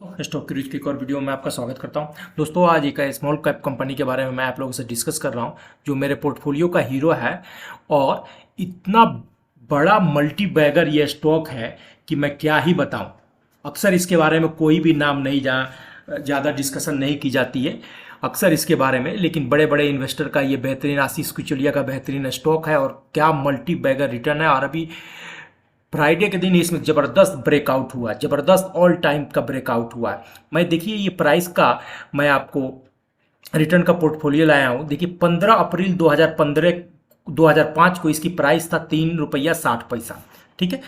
Stock cruise की एक और वीडियो में आपका स्वागत करता हूं। दोस्तों आज एक स्मॉल कैप कंपनी के बारे में मैं आप लोगों से डिस्कस कर रहा हूं जो मेरे पोर्टफोलियो का हीरो है और इतना बड़ा मल्टी बैगर ये स्टॉक है कि मैं क्या ही बताऊं। अक्सर इसके बारे में कोई भी नाम नहीं ज़्यादा डिस्कशन नहीं की जाती है अक्सर इसके बारे में, लेकिन बड़े बड़े इन्वेस्टर का ये बेहतरीन आशीष कुचलिया का बेहतरीन स्टॉक है और क्या मल्टी बैगर रिटर्न है। और अभी फ्राइडे के दिन इसमें ज़बरदस्त ब्रेकआउट हुआ, ज़बरदस्त ऑल टाइम का ब्रेकआउट हुआ है। मैं देखिए ये प्राइस का मैं आपको रिटर्न का पोर्टफोलियो लाया हूँ। देखिए 15 अप्रैल 2005 को इसकी प्राइस था 3 रुपया 60 पैसा। ठीक है,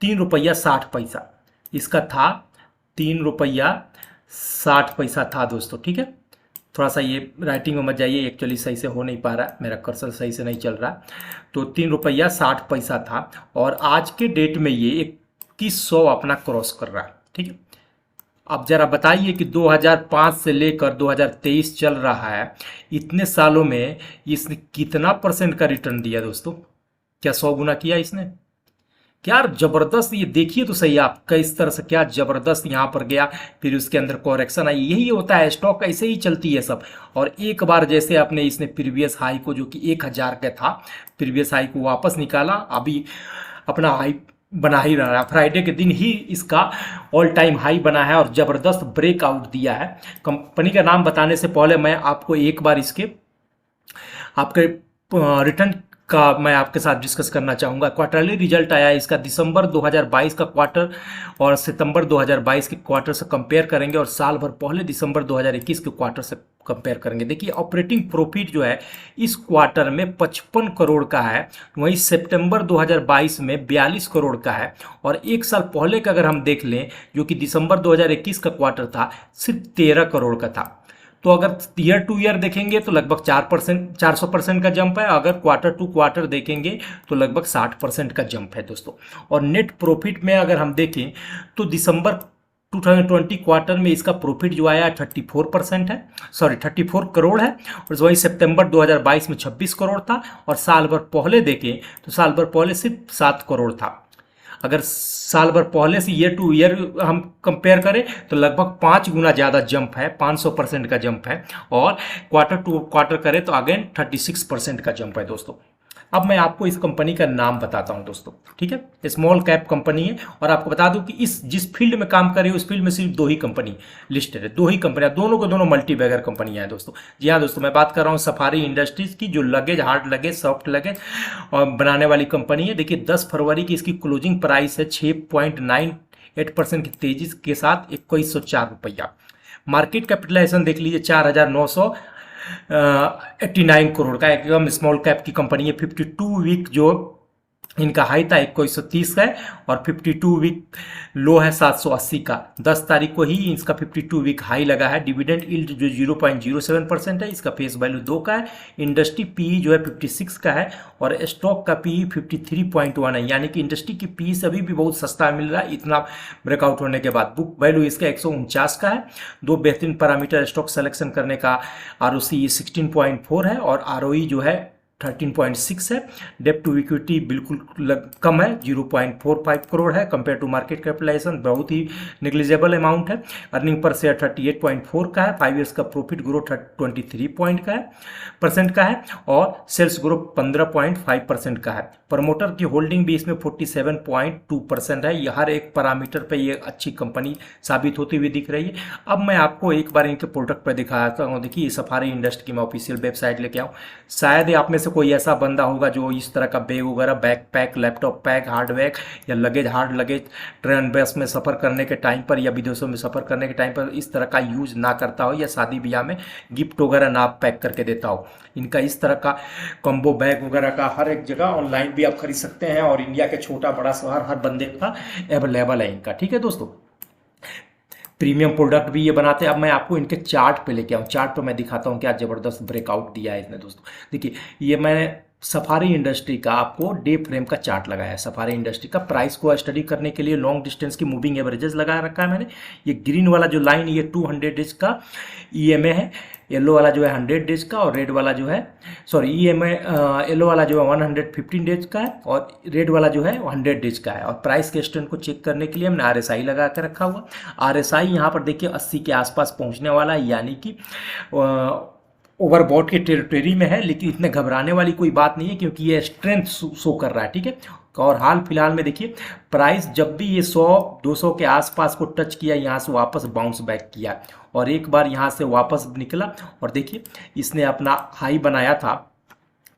3 रुपया 60 पैसा इसका था, 3 रुपया 60 पैसा था दोस्तों। ठीक है, थोड़ा सा ये राइटिंग में मत जाइए, एक्चुअली सही से हो नहीं पा रहा, मेरा कर्सर सही से नहीं चल रहा। तो 3 रुपया 60 पैसा था और आज के डेट में ये 2100 अपना क्रॉस कर रहा है। ठीक है, अब जरा बताइए कि 2005 से लेकर 2023 चल रहा है, इतने सालों में इसने कितना परसेंट का रिटर्न दिया दोस्तों? क्या 100 गुना किया इसने? क्या जबरदस्त, ये देखिए तो सही आप किस तरह से क्या जबरदस्त यहाँ पर गया, फिर उसके अंदर कॉरेक्शन आई। यही होता है, स्टॉक ऐसे ही चलती है सब। और एक बार जैसे अपने इसने प्रीवियस हाई को जो कि 1000 का था, प्रीवियस हाई को वापस निकाला, अभी अपना हाई बना ही रहा है। फ्राइडे के दिन ही इसका ऑल टाइम हाई बना है और ज़बरदस्त ब्रेकआउट दिया है। कंपनी का नाम बताने से पहले मैं आपको एक बार इसके आपके रिटर्न का मैं आपके साथ डिस्कस करना चाहूँगा। क्वार्टरली रिजल्ट आया इसका दिसंबर 2022 का क्वार्टर और सितंबर 2022 के क्वार्टर से कंपेयर करेंगे और साल भर पहले दिसंबर 2021 के क्वार्टर से कंपेयर करेंगे। देखिए ऑपरेटिंग प्रॉफिट जो है इस क्वार्टर में 55 करोड़ का है, वहीं सितंबर 2022 में 42 करोड़ का है। और एक साल पहले का अगर हम देख लें जो कि दिसंबर 2021 का क्वार्टर था, सिर्फ 13 करोड़ का था। तो अगर ईयर टू ईयर देखेंगे तो लगभग 400% का जंप है। अगर क्वार्टर टू क्वार्टर देखेंगे तो लगभग 60% का जंप है दोस्तों। और नेट प्रॉफिट में अगर हम देखें तो दिसंबर 2020 क्वार्टर में इसका प्रॉफिट जो आया 34% है, सॉरी 34 करोड़ है। और वही सितंबर 2022 में 26 करोड़ था और साल भर पहले देखें तो साल भर पहले सिर्फ 7 करोड़ था। अगर साल भर पहले से ईयर टू ईयर हम कंपेयर करें तो लगभग 5 गुना ज़्यादा जंप है, 500% का जंप है। और क्वार्टर टू क्वार्टर करें तो अगेन 36% का जंप है दोस्तों। अब मैं आपको इस कंपनी का नाम बताता हूं दोस्तों। ठीक है, स्मॉल कैप कंपनी है और आपको बता दूं कि इस जिस फील्ड में काम कर रही है उस फील्ड में सिर्फ 2 ही कंपनी लिस्टेड है, 2 ही कंपनियां, दोनों को दोनों मल्टी बैगर कंपनियां हैं दोस्तों। जी हाँ दोस्तों, मैं बात कर रहा हूं सफारी इंडस्ट्रीज की, जो luggage, hard luggage, soft luggage और बनाने वाली कंपनी है। देखिए 10 फरवरी की इसकी क्लोजिंग प्राइस है 6.98% की तेजी के साथ 2104 रुपया। मार्केट कैपिटलाइजेशन देख लीजिए 4989 करोड़ का, एकदम स्मॉल कैप की कंपनी है। 52 वीक जो इनका हाई था 2130 का है और 52 वीक लो है 780 का। 10 तारीख को ही इसका 52 वीक हाई लगा है। डिविडेंड यील्ड जो 0.07% है, इसका फेस वैल्यू 2 का है। इंडस्ट्री पीई जो है 56 का है और स्टॉक का पीई 53.1 है, यानी कि इंडस्ट्री की पीई से अभी भी बहुत सस्ता मिल रहा है इतना ब्रेकआउट होने के बाद। बुक वैल्यू इसका 149 का है। 2 बेहतरीन पैरामीटर स्टॉक सेलेक्शन करने का, आरओसी 16.4 है और आरओई जो है 13.6 है। डेप्ट टू इक्विटी बिल्कुल कम है, 0.45 करोड़ है कंपेयर टू मार्केट कैपिटलाइजेशन, बहुत ही निग्लिजेबल अमाउंट है। अर्निंग पर शेयर 38.4 का है। 5 ईयर्स का प्रॉफिट ग्रोथ 23 पॉइंट का है परसेंट का है और सेल्स ग्रोथ 15.5% का है। प्रमोटर की होल्डिंग भी इसमें 47.2% है। यह हर एक पैरामीटर पे ये अच्छी कंपनी साबित होती हुई दिख रही है। अब मैं आपको एक बार इनके प्रोडक्ट पर दिखाता हूँ। देखिए सफारी इंडस्ट्री की मैं ऑफिशियल वेबसाइट लेके आऊँ। शायद आप में से कोई ऐसा बंदा होगा जो इस तरह का बैग वगैरह, backpack, laptop pack, hard bag या luggage, hard luggage train bus में सफ़र करने के टाइम पर या विदेशों में सफ़र करने के टाइम पर इस तरह का यूज ना करता हो या शादी ब्याह में गिफ्ट वगैरह ना पैक करके देता हो। इनका इस तरह का कॉम्बो बैग वगैरह का हर एक जगह ऑनलाइन भी आप खरीद सकते हैं और इंडिया के छोटा बड़ा शहर हर बंदे का अवेलेबल है इनका। ठीक है दोस्तों, प्रीमियम प्रोडक्ट भी ये बनाते हैं। अब मैं आपको इनके चार्ट पे लेके आऊँ। चार्ट पे मैं दिखाता हूँ क्या ज़बरदस्त ब्रेकआउट दिया है इसने दोस्तों। देखिए ये मैं सफारी इंडस्ट्री का आपको डे फ्रेम का चार्ट लगाया है। सफारी इंडस्ट्री का प्राइस को स्टडी करने के लिए लॉन्ग डिस्टेंस की मूविंग एवरेजेस लगा रखा है मैंने। ये ग्रीन वाला जो लाइन ये 200 डेज का ईएमए है, येलो वाला जो है 100 डेज का, और रेड वाला जो है ईएमए येलो वाला जो है 115 डेज का है, और रेड वाला जो है 100 डेज का है। और प्राइस के स्टैंड को चेक करने के लिए हमने आरएसआई लगा कर रखा हुआ। आरएसआई यहाँ पर देखिए 80 के आसपास पहुँचने वाला है, यानी कि ओवरबॉट के टेरिटरी में है, लेकिन इतने घबराने वाली कोई बात नहीं है क्योंकि ये स्ट्रेंथ शो कर रहा है, ठीक है। और हाल फिलहाल में देखिए प्राइस जब भी ये 100-200 के आसपास को टच किया, यहाँ से वापस बाउंस बैक किया और एक बार यहाँ से वापस निकला, और देखिए इसने अपना हाई बनाया था,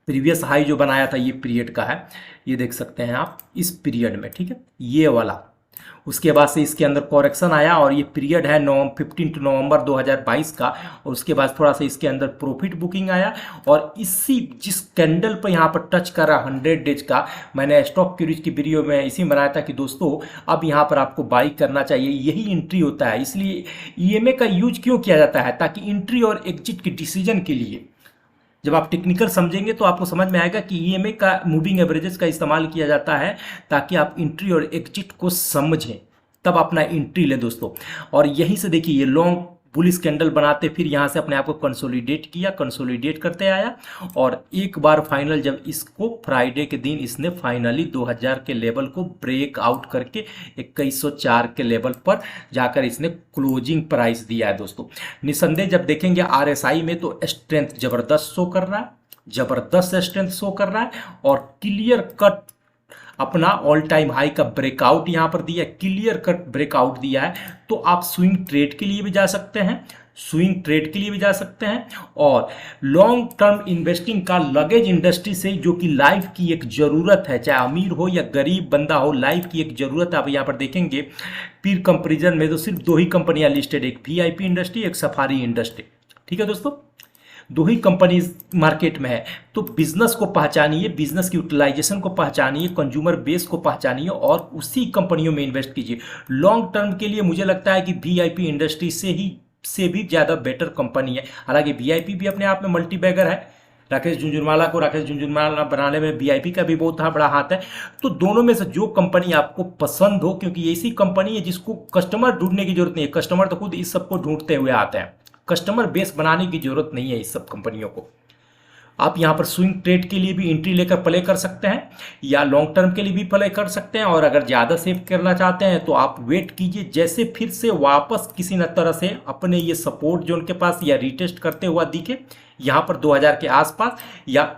प्रीवियस हाई जो बनाया था ये पीरियड का है, ये देख सकते हैं आप इस पीरियड में, ठीक है, ये वाला। उसके बाद से इसके अंदर कॉरेक्शन आया और ये पीरियड है 15 नवंबर 2022 का, और उसके बाद थोड़ा सा इसके अंदर प्रॉफिट बुकिंग आया, और इसी जिस कैंडल पर यहाँ पर टच कर रहा 100 डेज का, मैंने स्टॉक क्यूरीज की वीडियो में इसी बनाया था कि दोस्तों अब यहाँ पर आपको बाई करना चाहिए, यही एंट्री होता है। इसलिए ईएमए का यूज क्यों किया जाता है, ताकि एंट्री और एग्जिट के डिसीजन के लिए जब आप टेक्निकल समझेंगे तो आपको समझ में आएगा कि ईएमए का मूविंग एवरेजेस का इस्तेमाल किया जाता है ताकि आप एंट्री और एग्जिट को समझें, तब अपना एंट्री ले दोस्तों। और यहीं से देखिए ये लॉन्ग बुलिश कैंडल बनाते फिर यहाँ से अपने आप को कंसोलिडेट किया, कंसोलिडेट करते आया, और एक बार फाइनल जब इसको फ्राइडे के दिन इसने फाइनली 2000 के लेवल को ब्रेक आउट करके 2104 के लेवल पर जाकर इसने क्लोजिंग प्राइस दिया है दोस्तों। निसंदेह जब देखेंगे आरएसआई में तो स्ट्रेंथ जबरदस्त शो कर रहा है, जबरदस्त स्ट्रेंथ शो कर रहा है, और क्लियर कट अपना ऑल टाइम हाई का ब्रेकआउट यहां पर दिया, क्लियर कट ब्रेकआउट दिया है। तो आप स्विंग ट्रेड के लिए भी जा सकते हैं, स्विंग ट्रेड के लिए भी जा सकते हैं, और लॉन्ग टर्म इन्वेस्टिंग का लगेज इंडस्ट्री से जो कि लाइफ की एक ज़रूरत है, चाहे अमीर हो या गरीब बंदा हो, लाइफ की एक ज़रूरत है। आप यहाँ पर देखेंगे पीर कंपेरिजन में तो सिर्फ 2 ही कंपनियां लिस्टेड, एक वीआईपी इंडस्ट्री, एक सफारी इंडस्ट्री, ठीक है दोस्तों, 2 ही कंपनी मार्केट में है। तो बिजनेस को पहचानिए, बिजनेस की यूटिलाइजेशन को पहचानिए, कंज्यूमर बेस को पहचानिए और उसी कंपनियों में इन्वेस्ट कीजिए। लॉन्ग टर्म के लिए मुझे लगता है कि वीआईपी इंडस्ट्री से भी ज़्यादा बेटर कंपनी है। हालांकि वीआईपी भी अपने आप में मल्टी बैगर है, राकेश झुंझुनवाला बनाने में वीआईपी का भी बहुत बड़ा हाथ है। तो दोनों में से जो कंपनी आपको पसंद हो, क्योंकि ऐसी कंपनी है जिसको कस्टमर ढूंढने की जरूरत नहीं है, कस्टमर तो खुद इस सबको ढूंढते हुए आते हैं, कस्टमर बेस बनाने की जरूरत नहीं है इस सब कंपनियों को। आप यहां पर स्विंग ट्रेड के लिए भी एंट्री लेकर प्ले कर सकते हैं या लॉन्ग टर्म के लिए भी प्ले कर सकते हैं, और अगर ज़्यादा सेव करना चाहते हैं तो आप वेट कीजिए, जैसे फिर से वापस किसी न तरह से अपने ये सपोर्ट जोन के पास या रिटेस्ट करते हुआ दिखे यहां पर 2000 के आसपास, या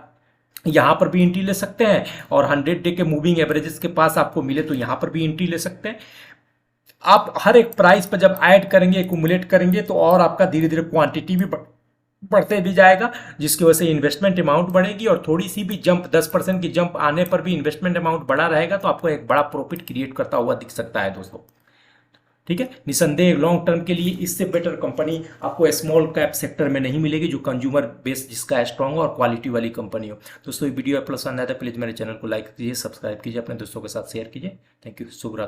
यहाँ पर भी एंट्री ले सकते हैं, और 100 डे के मूविंग एवरेजेस के पास आपको मिले तो यहाँ पर भी एंट्री ले सकते हैं। आप हर एक प्राइस पर जब ऐड करेंगे, एक्यूमुलेट करेंगे, तो और आपका धीरे धीरे क्वांटिटी भी बढ़ते भी जाएगा, जिसकी वजह से इन्वेस्टमेंट अमाउंट बढ़ेगी, और थोड़ी सी भी जंप 10% की जंप आने पर भी इन्वेस्टमेंट अमाउंट बढ़ा रहेगा, तो आपको एक बड़ा प्रॉफिट क्रिएट करता हुआ दिख सकता है दोस्तों, ठीक है। निसंदेह लॉन्ग टर्म के लिए इससे बेटर कंपनी आपको स्मॉल कैप सेक्टर में नहीं मिलेगी, जो कंज्यूमर बेस जिसका स्ट्रांग हो और क्वालिटी वाली कंपनी हो। दोस्तों ये वीडियो आप पसंद आया तो प्लीज़ मेरे चैनल को लाइक कीजिए, सब्सक्राइब कीजिए, अपने दोस्तों के साथ शेयर कीजिए। थैंक यू, शुभ रात्रि।